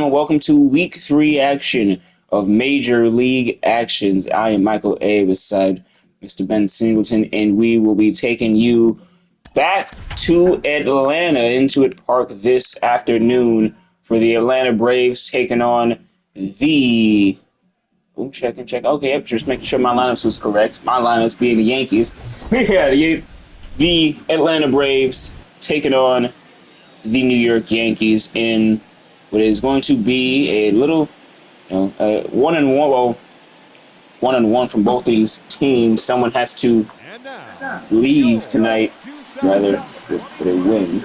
gentlemen, welcome to week 3 action of Major League Actions. I am Michael A. beside Mr. Ben Singleton, and we will be taking you back to Atlanta, Intuit Park, this afternoon for the Atlanta Braves taking on the... Oh, check. Okay, yep, just making sure my lineups was correct. My lineups being the Yankees. Yeah, the Atlanta Braves taking on the New York Yankees in what is going to be a little, 1-1. Well, 1-1 from both of these teams. Someone has to leave tonight, rather, for a win.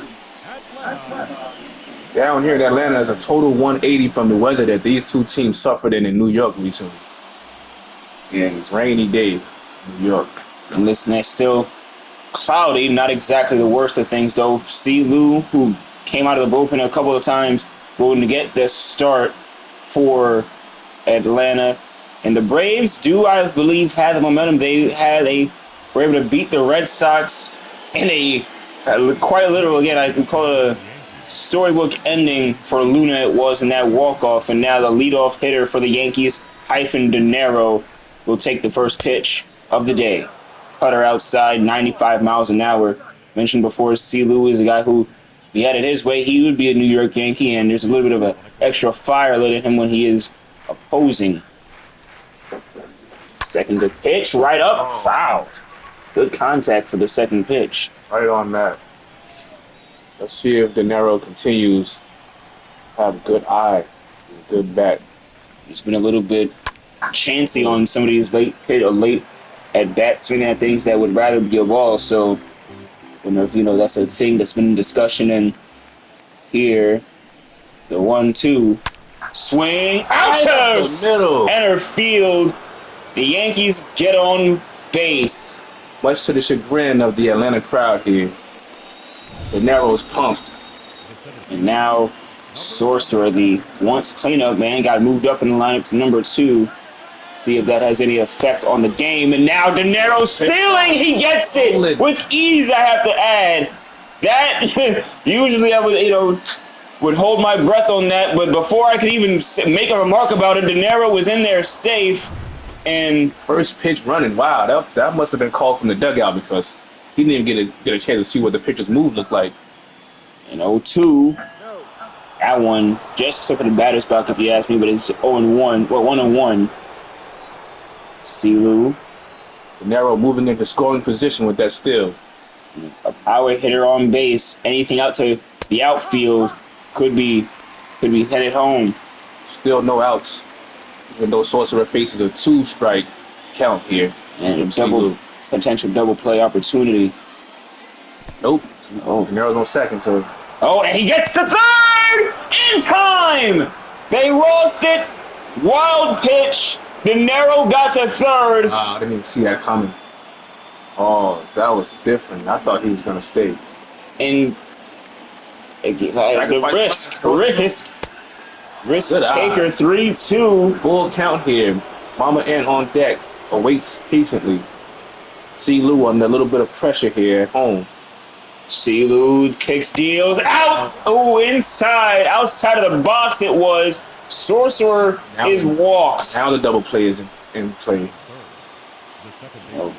Down here in Atlanta is a total 180 from the weather that these two teams suffered in New York recently. And it's rainy day in New York. And this next still cloudy, not exactly the worst of things though. C. Lou, who came out of the bullpen a couple of times, going to get this start for Atlanta. And the Braves do, I believe, have the momentum. They were able to beat the Red Sox in a quite literal, again, I can call it a storybook ending for Luna. It was in that walk-off. And now the leadoff hitter for the Yankees, De Niro, will take the first pitch of the day. Cutter outside, 95 miles an hour. Mentioned before, C. Lou is a guy who, if he had it his way, he would be a New York Yankee, and there's a little bit of an extra fire lit in him when he is opposing. Second to pitch, right up, fouled. Good contact for the second pitch. Right on that. Let's see if De Niro continues to have a good eye, a good bat. He's been a little bit chancy on some of these late at bat swinging at things that would rather be a ball. So I don't know if that's a thing that's been in discussion. And here, the 1-2 swing out the middle, center field. The Yankees get on base. Much to the chagrin of the Atlanta crowd here, De Niro's pumped. And now Sorcerer, the once cleanup man, got moved up in the lineup to number 2. See if that has any effect on the game. And now De Niro stealing. He gets it with ease, I have to add. That, usually I would hold my breath on that. But before I could even make a remark about it, De Niro was in there safe. And first pitch running. Wow, that must have been called from the dugout because he didn't even get a chance to see what the pitcher's move looked like. And 0-2. That one just took the batter's box if you ask me, but it's 0-1. Well, 1-1. Silu. De Niro moving into scoring position with that steal. A power hitter on base. Anything out to the outfield could be headed home. Still no outs, even though Sorcerer faces a 2-strike count here. And a potential double play opportunity. Nope. Oh, De Niro's on second, so. Oh, and he gets to third in time. They lost it. Wild pitch. De Niro got to third. I didn't even see that coming. Oh, that was different. I thought he was gonna stay. And the risk taker 3-2. Full count here. Mama Ant on deck awaits patiently. C. Lou under a little bit of pressure here at home. C. Lou kicks deals out. Oh, outside of the box it was. Sorcerer is walked. Now the double play is in play.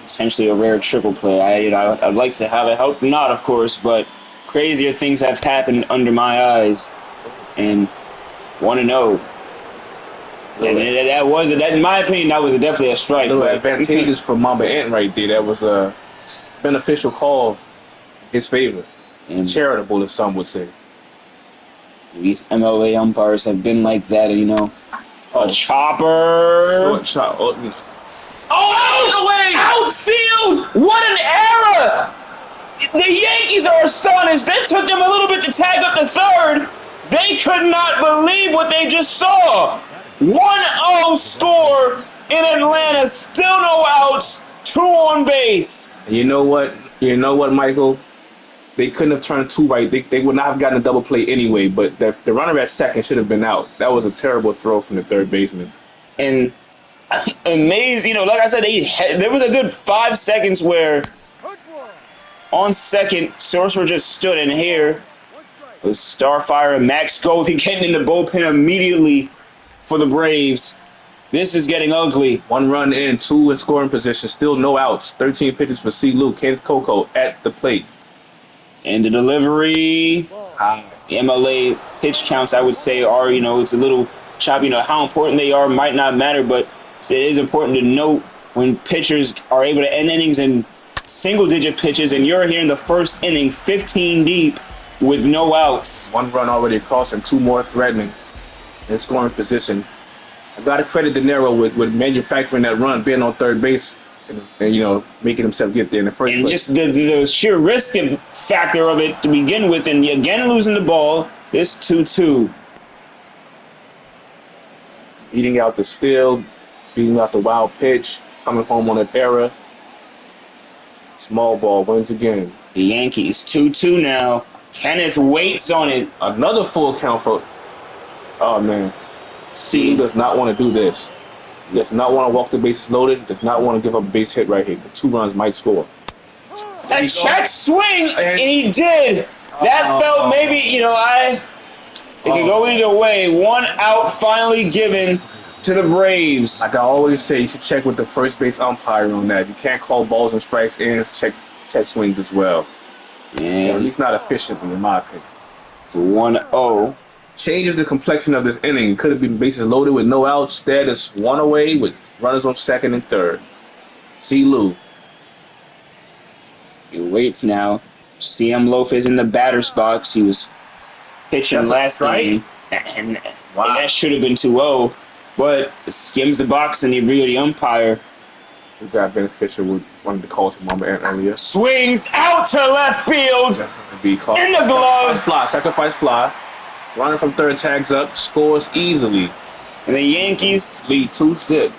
Potentially a rare triple play. I'd like to have it help, not of course, but crazier things have happened under my eyes, and 1-0. And that was in my opinion, that was definitely a strike. A little advantageous for Mamba Ant right there. That was a beneficial call in his favor, and charitable, as some would say. These MLA umpires have been like that, a chopper. Short chop. Outfield! What an error! The Yankees are astonished. That took them a little bit to tag up the third. They could not believe what they just saw. 1-0 score in Atlanta. Still no outs. 2 on base. You know what, Michael? They couldn't have turned 2 right. They would not have gotten a double play anyway, but the runner at second should have been out. That was a terrible throw from the third baseman. And amazing, like I said, there was a good 5 seconds where on second, Sorcerer just stood in here. with Starfire and Max Goldie getting in the bullpen immediately for the Braves. This is getting ugly. 1 run in, 2 in scoring position, still no outs. 13 pitches for C. Lou. Kenneth Coco at the plate. And the delivery, the MLA pitch counts, I would say, are, it's a little choppy. How important they are might not matter, but it is important to note when pitchers are able to end innings in single-digit pitches, and you're here in the first inning, 15 deep with no outs. 1 run already across and 2 more threatening in scoring position. I got to credit De Niro with manufacturing that run, being on third base, and making himself get there in the first and place. Just the sheer risk factor of it to begin with, and again losing the ball. This 2-2. Beating out the steal, beating out the wild pitch, coming home on an error. Small ball wins again. The Yankees 2-2 now. Kenneth waits on it. Another full count for. Oh man, C does not want to do this. He does not want to walk the bases loaded. Does not want to give up a base hit right here. The 2 runs might score. That check swing, and he did. That felt maybe, it could go either way. 1 out finally given to the Braves. Like I always say, you should check with the first base umpire on that. You can't call balls and strikes and check swings as well. And at least not efficiently, in my opinion. it's 1-0. Changes the complexion of this inning. Could have been bases loaded with no outs. Instead, it's 1 away with runners on second and third. C. Lou. He waits now. CM Lopez in the batter's box. He was pitching last game. And that should have been 2-0. But it skims the box and he really the umpire. We got beneficial with one of the calls from Mama earlier. Swings out to left field. That's going to be called. In the glove. Sacrifice fly. Runner from third tags up. Scores easily. And the Yankees lead 2-6.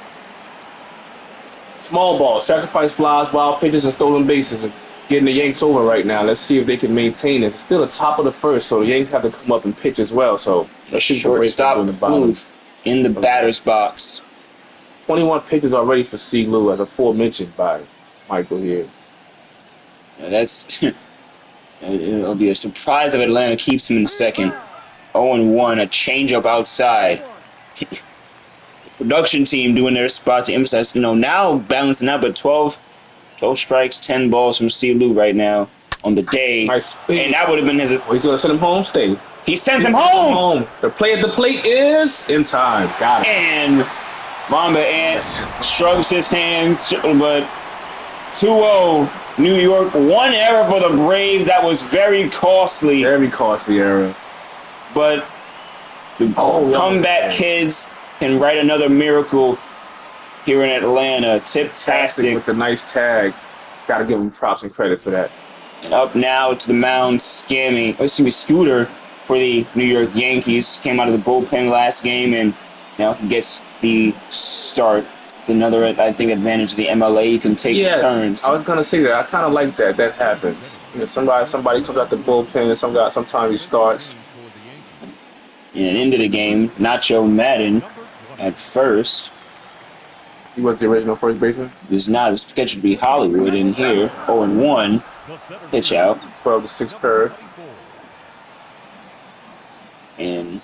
Small ball. Sacrifice flies, wild pitches, and stolen bases. Getting the Yanks over right now. Let's see if they can maintain this. It's still the top of the first, so the Yanks have to come up and pitch as well. So let's see shortstop move in the batter's box. 21 pitches already for C. Lou, as aforementioned by Michael here. Yeah, it'll be a surprise if Atlanta keeps him in second. 0-1, a changeup outside. Production team doing their spot to emphasize, now balancing out, but 12 strikes, 10 balls from C. Lou right now on the day. Nice. And that would have been his. He's going to send him home. Stay. He sends him home. The play at the plate is in time. Got it. And Mamba Ant shrugs his hands, but 2-0 New York. 1 error for the Braves. That was very costly. Very costly error. But the comeback kids can write another miracle here in Atlanta. Tip-tastic. With the nice tag. Got to give him props and credit for that. And up now to the mound, Scooter for the New York Yankees. Came out of the bullpen last game and gets the start. It's another, I think, advantage of the MLA. You can take turns. I was going to say that. I kind of like that. That happens. Somebody comes out the bullpen and sometimes he starts. And into the game, Nacho Madden at first. He was the original first baseman? He was not. It was scheduled to be Hollywood in here. 0-1. Pitch out. 12-6 curve. And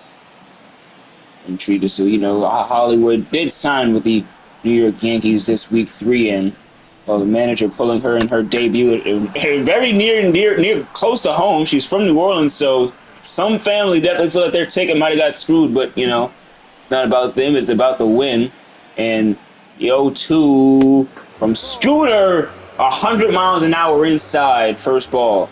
treat us. So, Hollywood did sign with the New York Yankees this week 3 in. Well, the manager pulling her in her debut very near close to home. She's from New Orleans, so some family definitely feel like their ticket might have got screwed, but, it's not about them. It's about the win. And the 0-2 from Scooter, 100 miles an hour inside, first ball.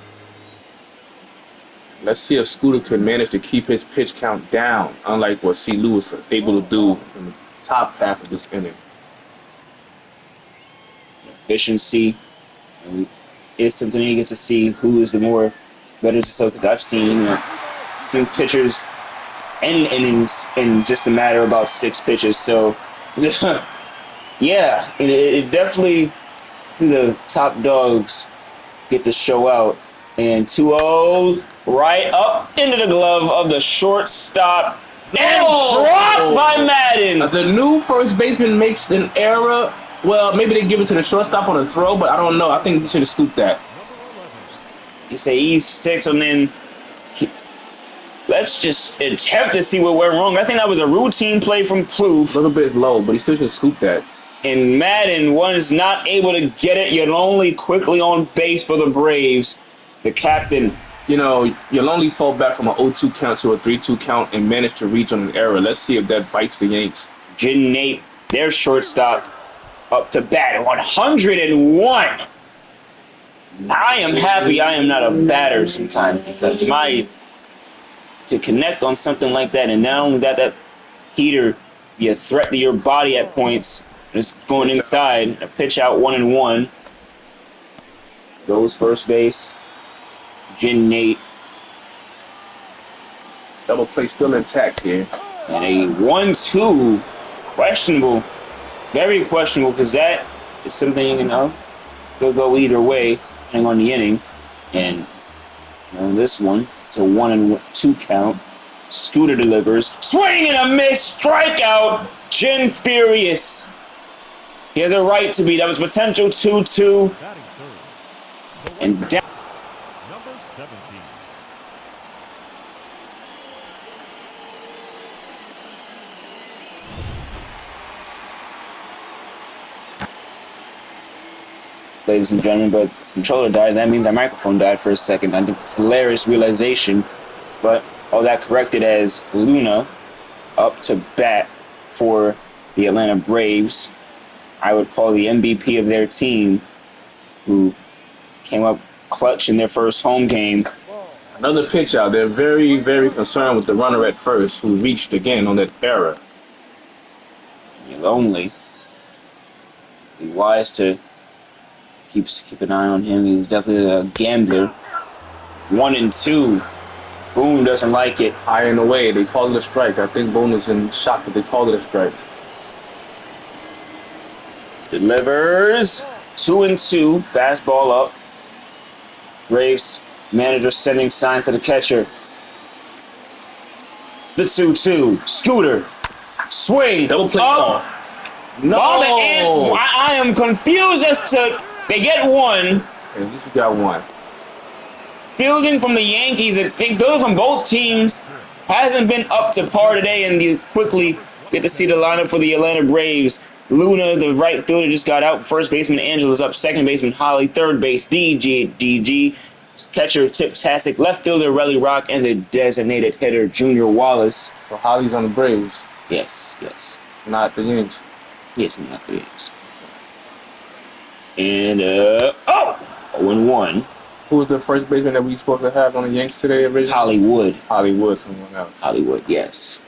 Let's see if Scooter can manage to keep his pitch count down, unlike what C. Lou was able to do in the top half of this inning. Efficiency is something you get to see who is the more better. So, because I've seen pitchers end innings in just a matter of about 6 pitches. So, yeah, it definitely the top dogs get to show out. And 2-0 right up into the glove of the shortstop and dropped by Madden. The new first baseman makes an error. Well, maybe they give it to the shortstop on a throw, but I don't know. I think he should have scooped that. You say he's 6, and then let's just attempt to see what went wrong. I think that was a routine play from A Plouffe. little bit low, but he still should scoop that. And Madden was not able to get it, yet only quickly on base for the Braves. The captain. You know, you'll only fall back from an 0-2 count to a 3-2 count and manage to reach on an error. Let's see if that bites the Yanks. Jin Nate, their shortstop, up to bat 101. I am happy I am not a batter sometimes because to connect on something like that, and not only that heater be a threat to your body at points. Just going inside, a pitch out 1-1. Goes first base. Jin Nate. Double play still intact here. And a 1-2. Questionable. Very questionable because that is something, you know, could go either way depending on the inning. And you know, this one, it's a 1-2 count. Scooter delivers. Swing and a miss. Strikeout. Jin furious. He has a right to be. That was potential 2-2. And down. Number 17. Ladies and gentlemen, but the controller died. That means our microphone died for a second. I think it's a hilarious realization. But all that corrected as Luna up to bat for the Atlanta Braves. I would call the MVP of their team, who came up clutch in their first home game. Another pitch out. They're very, very concerned with the runner at first, who reached again on that error. He's lonely. Be wise to keep an eye on him. He's definitely a gambler. 1-2. Boone doesn't like it. High and away. They call it a strike. I think Boone is in shock that they called it a strike. Delivers 2-2. Fastball up. Braves manager sending sign to the catcher. The 2-2. Scooter. Swing. Double play up. call. No. I am confused as to they get one. At least you got one. Fielding from the Yankees, I think fielding from both teams hasn't been up to par today, and you quickly get to see the lineup for the Atlanta Braves. Luna, the right fielder, just got out. First baseman Angela's up. Second baseman Holly. Third base DG. Catcher Tip-tastic. Left fielder Relly Rock, and the designated hitter Junior Wallace. So Holly's on the Braves, Yes. not the Yanks. Yes, not the Yankees. And 0-1. Who was the first baseman that we supposed to have on the Yanks today originally? Hollywood, someone else. yes.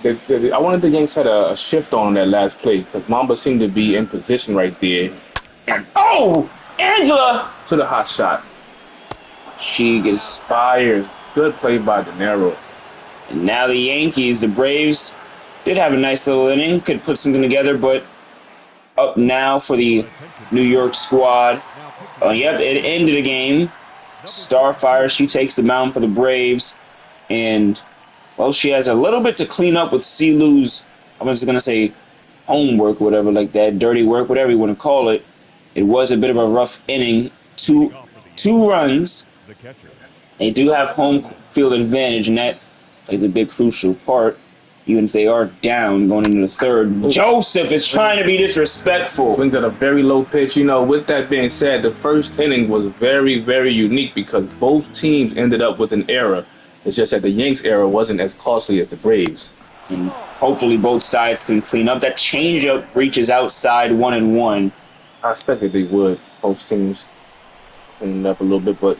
I wanted the Yanks had a shift on that last play because Mamba seemed to be in position right there. And Angela! To the hot shot. She gets Fires. Good play by De Niro. And now the Yankees, the Braves, did have a nice little inning, could put something together, but up now for the New York squad. It ended the game. Starfire, she takes the mound for the Braves, and well, she has a little bit to clean up with Silu's, I was going to say homework, whatever like that, dirty work, whatever you want to call it. It was a bit of a rough inning. Two runs. They do have home field advantage, and that plays a big crucial part, even if they are down going into the third. Joseph is trying to be disrespectful. Swings at a very low pitch. You know, with that being said, the first inning was very, very unique because both teams ended up with an error. It's just that the Yanks error wasn't as costly as the Braves. And hopefully both sides can clean up. That changeup reaches outside 1-1. I expected they would. Both teams cleaned up a little bit, but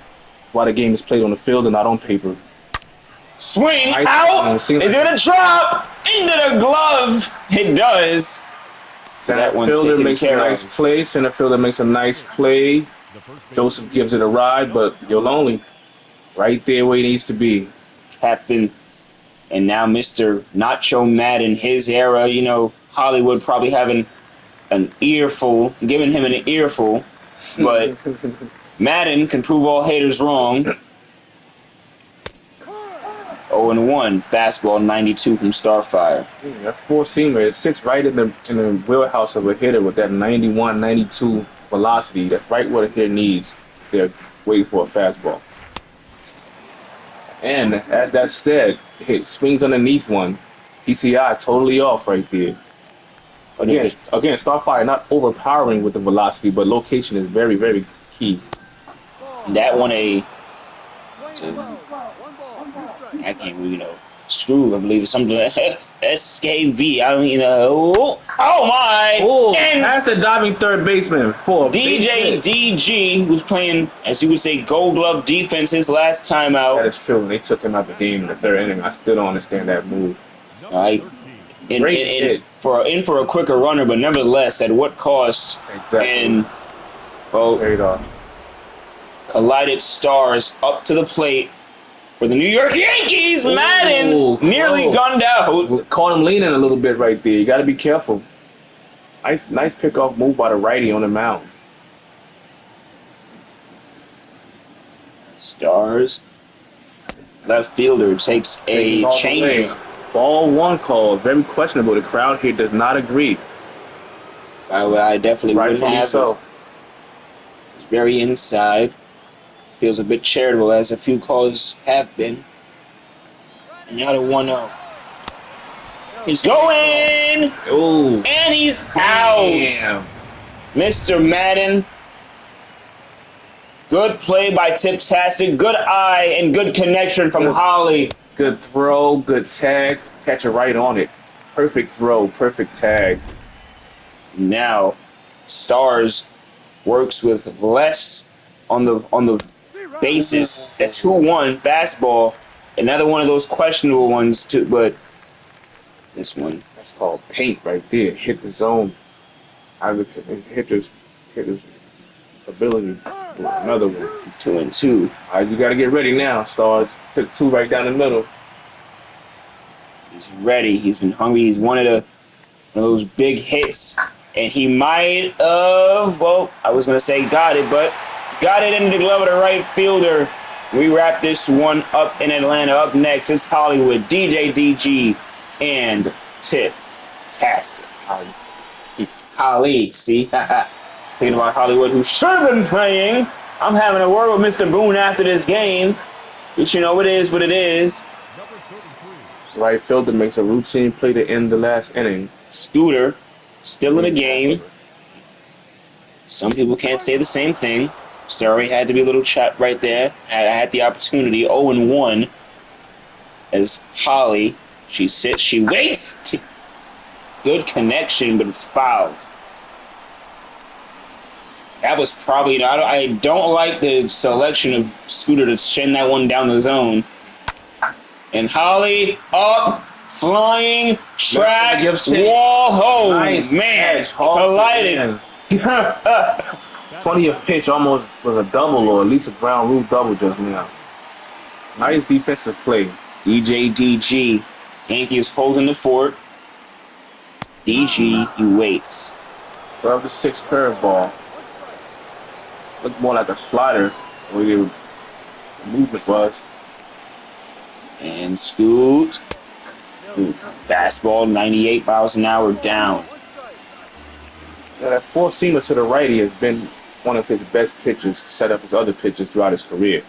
while the game is played on the field and not on paper. Swing out! Is it a drop? Into the glove! It does. Center fielder makes a nice play. Center fielder makes a nice play. Joseph gives it a ride, but you're lonely. Right there where he needs to be. Captain, and now Mr. Nacho Madden, his era, you know, Hollywood probably having an earful, giving him an earful, but Madden can prove all haters wrong. 0-1, fastball 92 from Starfire. That four-seamer, it sits right in the wheelhouse of a hitter with that 91, 92 velocity. That's right what a hitter needs. They're waiting for a fastball. And as that said, hit swings underneath one. PCI totally off right there. Again, Starfire not overpowering with the velocity, but location is very, very key. That one I can't screw, I believe it's something like SKV. I mean, oh my! Oh, And past the diving third baseman for a base DJ hit. DG was playing, as you would say, Gold Glove defense his last time That out. is true. They took him out the game in the third inning. I still don't understand that move. Number Right. 13. Great hit. For a quicker runner, but nevertheless, at what cost? Exactly. And well, Carried off. collided stars up to the plate for the New York Yankees. Ooh, Madden nearly close. gunned out. Caught him leaning a little bit right there. You got to be careful. Nice pickoff move by the righty on the mound. Stars. Left fielder takes a change. Ball one call. Very questionable. The crowd here does not agree. I definitely wouldn't Rightfully have. so. It's very inside. Feels a bit charitable, as a few calls have been. And now the 1-0. He's going! Oh, And he's out! damn. Mr. Madden. Good play by Tiptastic. Good eye and good connection from Holly. Good throw, good tag. Catch it right on it. Perfect throw, perfect tag. Now, Stars works with less on the bases. That's 2-1 fastball. Another one of those questionable ones too, but this one. That's called paint right there. Hit the zone. I look at hitters ability. Another one. 2-2. All right, you got to get ready now, Stars. Took two right down the middle. He's ready. He's been hungry. He's one of those big hits, and he might have. Well, I was gonna say got it, but got it in the glove of the right fielder. We wrap this one up in Atlanta. Up next, it's Hollywood, DJ DG, and Tip-tastic. Holly, see? Thinking about Hollywood, who should have been playing. I'm having a word with Mr. Boone after this game. But you know, it is what it is. Number 33. Right fielder makes a routine play to end the last inning. Scooter, still in the game. Some people can't say the same thing. Sorry, had to be a little chat right there. I had the opportunity. 0-1 as Holly. She sits, she waits. Good connection, but it's fouled. That was probably. I don't like the selection of Scooter to send that one down the zone. And Holly up, flying, track, wall, home. Nice Man, catch. collided. 20th pitch almost was a double or at least a ground rule double just now. Nice defensive play. DJ DG. Yankees holding the fort. DG, he waits. 12-6 curveball. Looked more like a slider where the movement was. And Scoot. Fastball, 98 miles an hour down. Yeah, that four-seamer to the righty has been one of his best pitches to set up his other pitches throughout his career.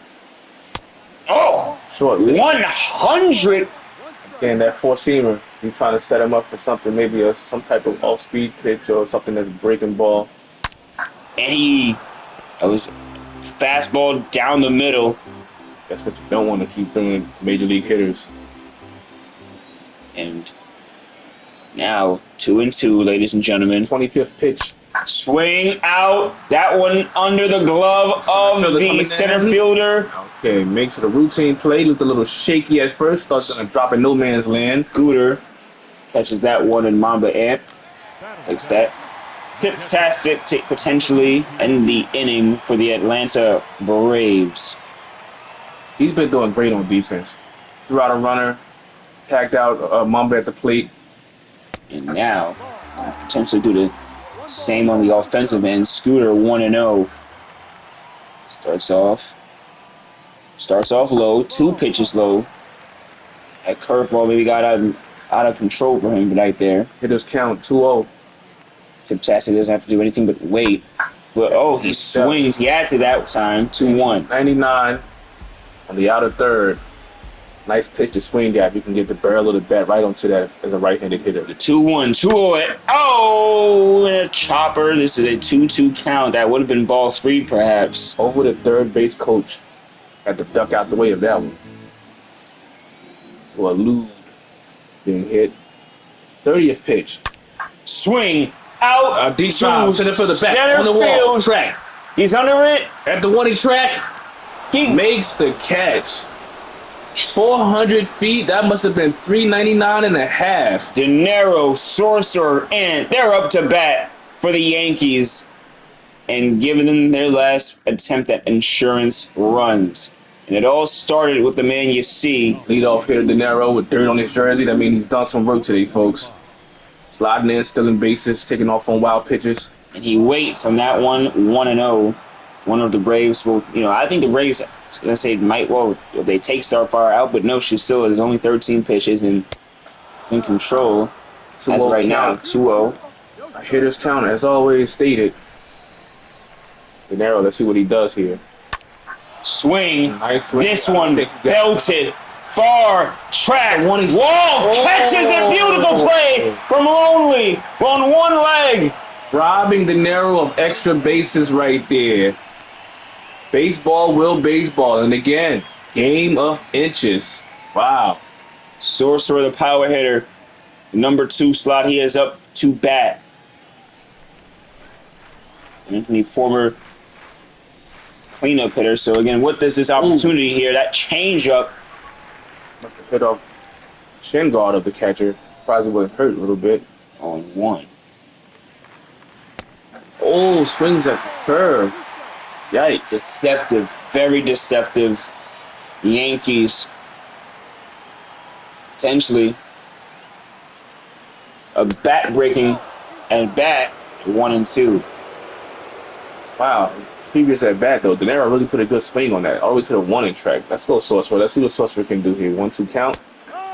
Oh, Shortly. 100. Again, that four-seamer, you trying to set him up for something, maybe some type of off-speed pitch or something that's a breaking ball. And that was fastball down the middle. That's what you don't want to keep doing to major league hitters. And now 2-2, ladies and gentlemen. 25th pitch. Swing out. That one under the glove of the center fielder. Okay, makes it a routine play. Looked a little shaky at first. Thought going to drop in no man's land. Scooter catches that one, and Mamba Ant takes that. Tip-tastic to potentially end the inning for the Atlanta Braves. He's been doing great on defense. Threw out a runner, tagged out Mamba at the plate. And now, potentially do the same on the offensive end. Scooter 1-0. Starts off low, 2 pitches low. That curveball maybe got out of control for him right there. Hitters count 2-0. Tip-tastic doesn't have to do anything but wait. But he swings. He had to that time. 2-1. 99 on the outer third. Nice pitch to swing at. You can get the barrel of the bat right onto that as a right-handed hitter. 2-1, 2-0. Oh, and a chopper. This is a 2-2 count. That would have been ball 3, perhaps. Over the third base coach. Had to duck out the way of that one. To elude being hit. 30th pitch. Swing out. Deep foul. Center field, the back Center on the wall. field track. He's under it. At the 1 track. He Makes the catch. 400 feet. That must have been 399 and a half. De Niro, Sorcerer, and they're up to bat for the Yankees and giving them their last attempt at insurance runs. And it all started with the man you see. Leadoff hitter De Niro with dirt on his jersey. That means he's done some work today, folks. Sliding in, stealing bases, taking off on wild pitches. And he waits on that 1-0. One of the Braves will, I think the Braves, let's say, if they take Starfire out, but no, she still has only 13 pitches and in control. As right now, 2-0. A hitter's count, as always stated. De Niro, let's see what he does here. Swing. Nice swing. This one belted. Far track. Wall catches a beautiful play from Lonely on one leg. Robbing De Niro of extra bases right there. Baseball will baseball. And again, game of inches. Wow. Sorcerer, the power hitter. Number 2 slot, he is up to bat. Anthony, former cleanup hitter. So again, what is this opportunity here? That changeup. Hit off shin guard of the catcher. Probably would hurt a little bit. On 1. Oh, swings at the curve. Yikes. Deceptive, very deceptive. Yankees potentially a bat breaking at bat 1-2. Wow. Previous at bat though, De Niro really put a good swing on that, all the way to the 1 track. Let's go, Sorcerer. Let's see what Sorcerer can do here. 1-2 count.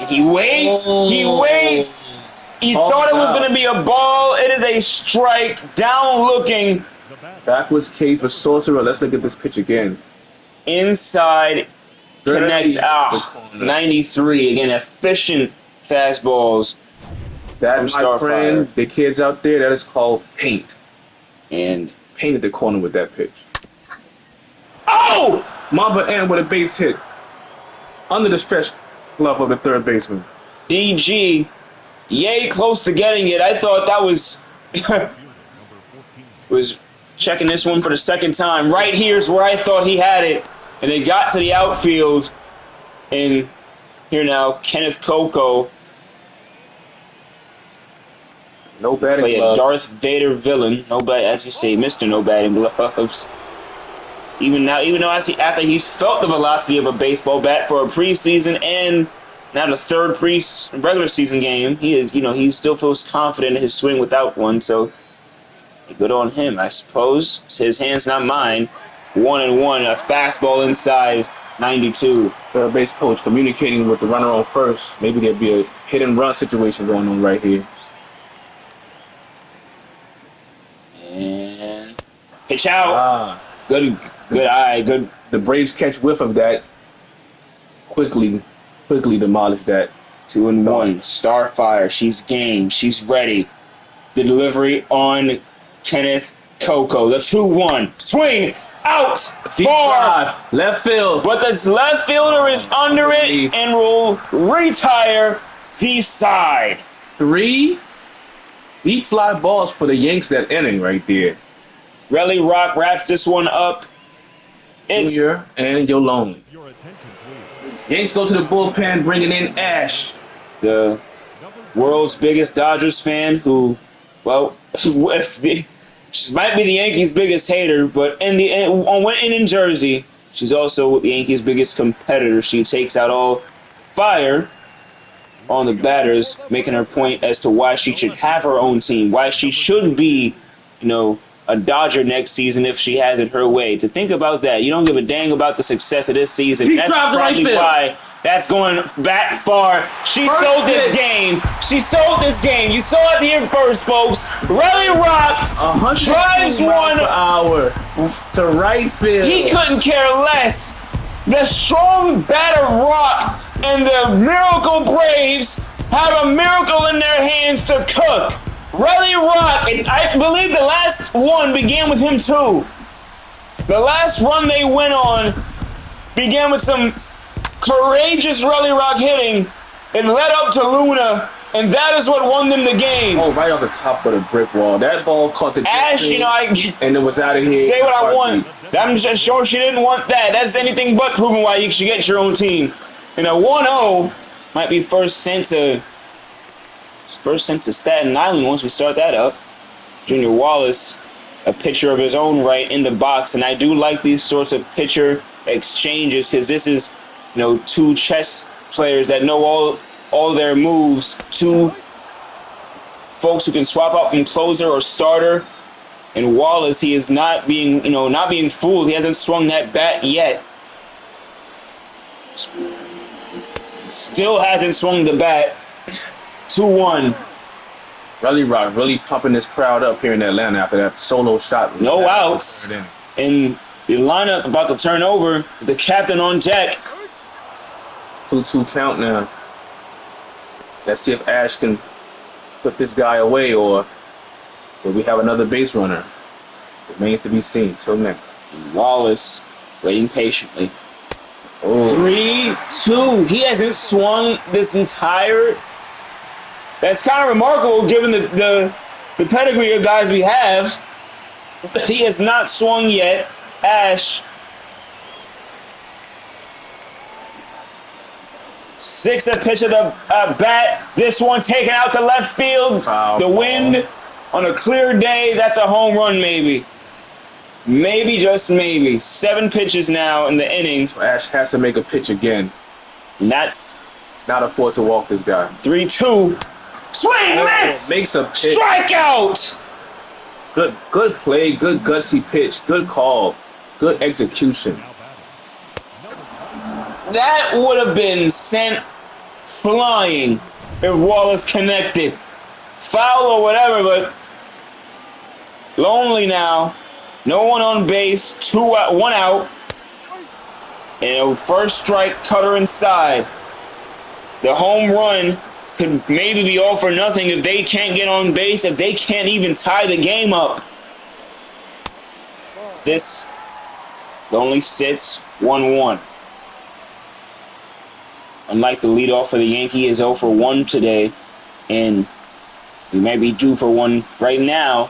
He waits. He waits. He thought it was going to be a ball. It is a strike. Down looking. Backwards K for Sorcerer. Let's look at this pitch again. Inside. Connects out. 93. Again, efficient fastballs. That, my friend, the kids out there, that is called paint. And painted the corner with that pitch. Oh! Mamba N with a base hit. Under the stretch glove of the third baseman. DG, yay close to getting it. I thought that was was checking this one for the second time. Right here's where I thought he had it. And they got to the outfield. And here now, Kenneth Coco. No batting gloves. Darth Vader villain. No bat, as you say, Mr. No batting gloves. Even though I see after he's felt the velocity of a baseball bat for a preseason and now the third regular season game, he still feels confident in his swing without one. So good on him, I suppose. It's his hands, not mine. 1-1, a fastball inside 92. Third base coach communicating with the runner on first. Maybe there'd be a hit and run situation going on right here. And pitch out. Good eye. Good. The Braves catch whiff of that. Quickly demolish that. 2-1. Starfire. She's game. She's ready. The delivery on Kenneth Coco. The 2-1. Swing out. Far. Left field. But this left fielder is under it and will retire the side. 3 deep fly balls for the Yanks that inning right there. Relly Rock wraps this one up. It's Junior and Yolone. Yanks go to the bullpen, bringing in Ash, the world's biggest Dodgers fan, who, she might be the Yankees' biggest hater, but in Jersey, she's also the Yankees' biggest competitor. She takes out all fire on the batters, making her point as to why she should have her own team, why she should be, a Dodger next season if she has it her way. To think about that, you don't give a dang about the success of this season. That's probably why that's going back far. She sold this game. She sold this game. You saw it here first, folks. Relly Rock drives 1 hour to right field. He couldn't care less. The strong batter Rock and the Miracle Braves have a miracle in their hands to cook. Relly Rock, and I believe the last one began with him too. The last run they went on began with some courageous Relly Rock hitting. It led up to Luna, and that is what won them the game. Oh, right off the top of the brick wall. That ball caught the Ash, you know, and it was out of here. say what I want. I'm just sure she didn't want that. That's anything but proving why you should get your own team. And a 1-0 might be first sent to Staten Island once we start that up. Junior Wallace, a pitcher of his own right in the box, and I do like these sorts of pitcher exchanges because this is, you know, two chess players that know all their moves, two folks who can swap out from closer or starter. And Wallace, he is not being fooled. He hasn't swung that bat yet. Still hasn't swung the bat. 2-1. Relly Rock really pumping this crowd up here in Atlanta after that solo shot. No outs. And the lineup about to turn over. The captain on deck. 2-2 count now. Let's see if Ash can put this guy away or will we have another base runner. Remains to be seen. Till next. Wallace waiting patiently. Oh. 3-2. He hasn't swung this entire. That's kind of remarkable given the pedigree of guys we have. He has not swung yet. Ash. 6th pitch of the bat. This one taken out to left field. The wind on a clear day. That's a home run maybe. Maybe, just maybe. 7 pitches now in the innings. Ash has to make a pitch again. And that's not afford to walk this guy. 3-2. Swing, miss! Makes a pitch. Strikeout! Good play, good gutsy pitch, good call, good execution. That would have been sent flying if Wallace connected. Foul or whatever, but lonely now. No one on base, 1 out. And a first strike, cutter inside. The home run could maybe be all for nothing if they can't get on base, if they can't even tie the game up. This only sits 1-1. Unlike the leadoff for the Yankee is 0 for 1 today, and we might be due for one right now.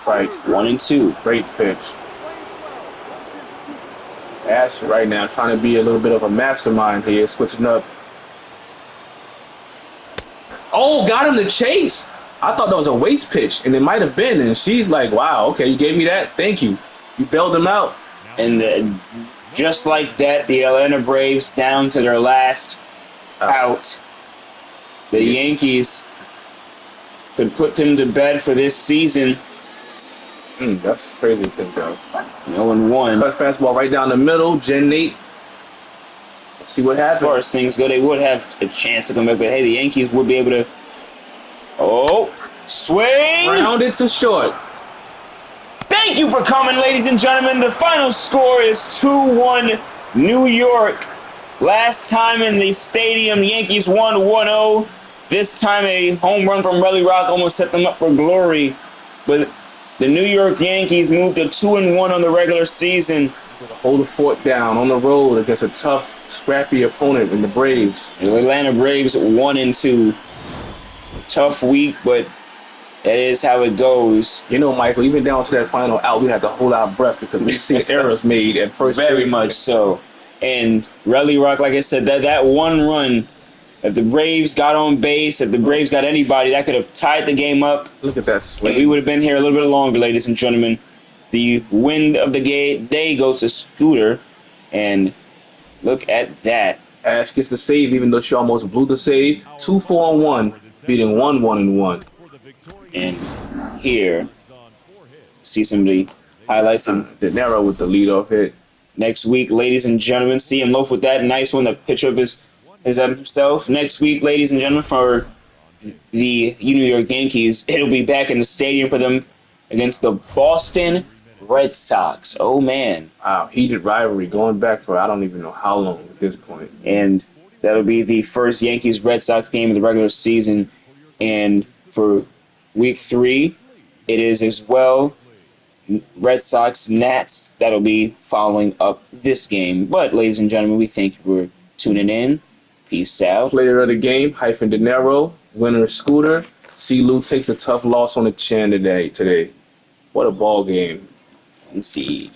Right, 1-2. Great pitch. Ash right now trying to be a little bit of a mastermind here, switching up. Oh, got him to chase. I thought that was a waste pitch, and it might have been. And she's like, wow, okay, you gave me that. Thank you. You bailed him out. And just like that, the Atlanta Braves down to their last out. The Yankees could put them to bed for this season. That's crazy to think of. 0-1. Cut fastball right down the middle. Gen Nate. Let's see what happens. As far as things go, they would have a chance to come back, but hey, the Yankees would be able to. Oh, swing! Rounded to short. Thank you for coming, ladies and gentlemen. The final score is 2-1 New York. Last time in the stadium, Yankees won 1-0. This time a home run from Relly Rock almost set them up for glory. But the New York Yankees moved to 2-1 on the regular season. Hold the fort down on the road against a tough, scrappy opponent in the Braves. The Atlanta Braves 1-2. Tough week, but that is how it goes. You know, Michael, even down to that final out, we had to hold our breath because we've seen errors made at first base. Very much so. And Relly Rock, like I said, that one run, if the Braves got on base, if the Braves got anybody, that could have tied the game up. Look at that swing. And we would have been here a little bit longer, ladies and gentlemen. The win of the day goes to Scooter. And look at that. Ash gets the save, even though she almost blew the save. 2-4-1, beating 1-1-1. And here, see some of the highlights. And De Niro with the leadoff hit. Next week, ladies and gentlemen, CM Loaf with that nice one, the picture of his himself. Next week, ladies and gentlemen, for the New York Yankees, it'll be back in the stadium for them against the Boston Red Sox. Oh, man. Wow, heated rivalry going back for I don't even know how long at this point. And That'll be the first Yankees Red Sox game of the regular season. And for week 3, it is as well Red Sox Nats. That'll be following up this game. But, ladies and gentlemen, we thank you for tuning in. Peace out. Player of the game, hyphen De Niro. Winner, Scooter. C. Lou takes a tough loss on the chin today. What a ball game. And see.